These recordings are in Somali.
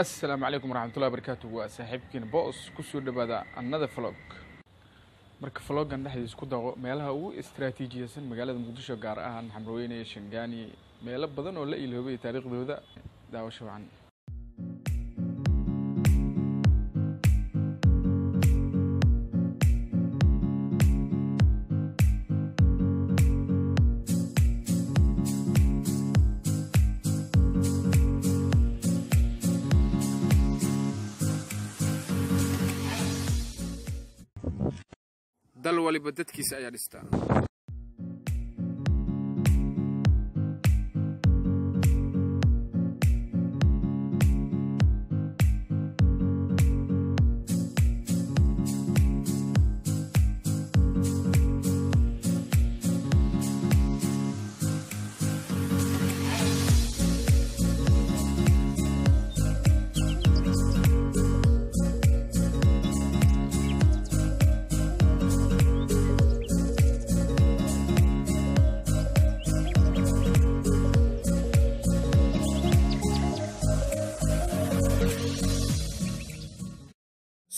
السلام عليكم ورحمة الله وبركاته وصاحبكين بوس كسور دبدا another vlog marka vloggan dhaxdiis ku daaqo meelaha ugu istiraatiijiyaysan magaalada Muqdisho gaar ahaan Xamrooyne Shangaani meelo badan oo la iloobayay taariikhdooda daawasho wacan dal waliba dadkiisa ayaa dhistaa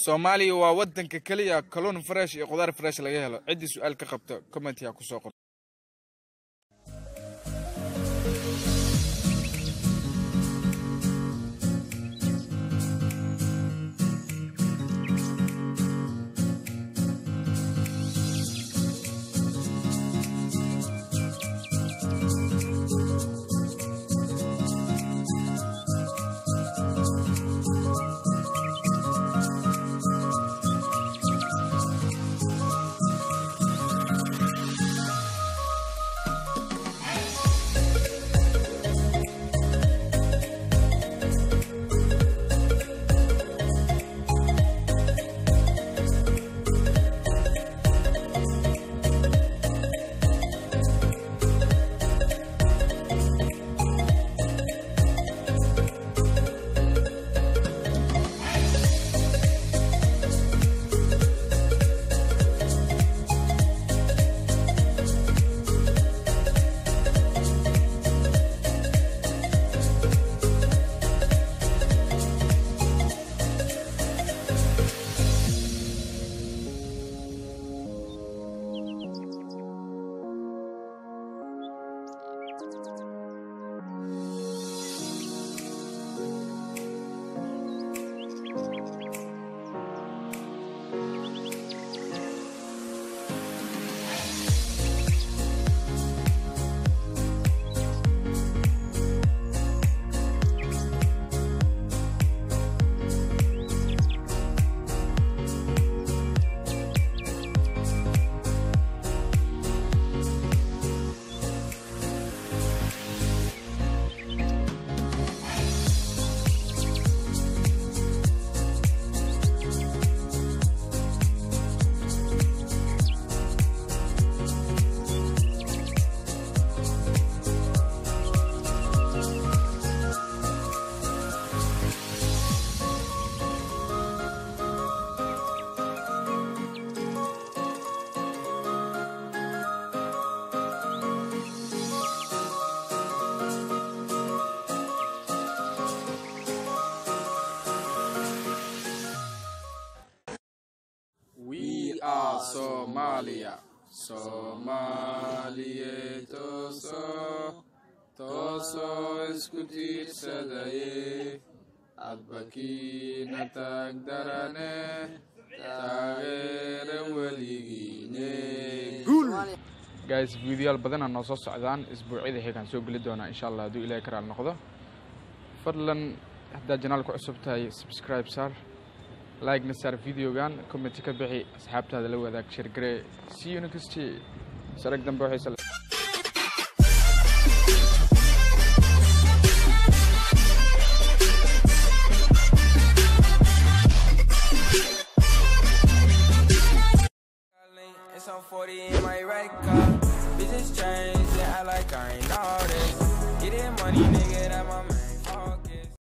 Soomaaliya waa wadanka kaliya kalluun fresh iyo khudaar fresh laga helo cidii su'aal ka qabto comment ya ku soo qor We are Somalia, Somalia toso iskutirsadaye, adbakina tagdarane, tagere waligine. Guys, videoyaal badan aan noo soo socdaan isbuucyada xigaan soo geli doonaa insha Allah hadduu Ilaahay karaal noqdo. Fadlan haddaad janaalka cusub tahay subscribe saar. Like نصار فيديو كان كومنت كبحي أصحابته هذا لو ذاك شرقري see you next time سرق دم بوحي سلام It's on 40 in my right car. Bitches change, yeah, I like I ain't all this. Get it money, nigga.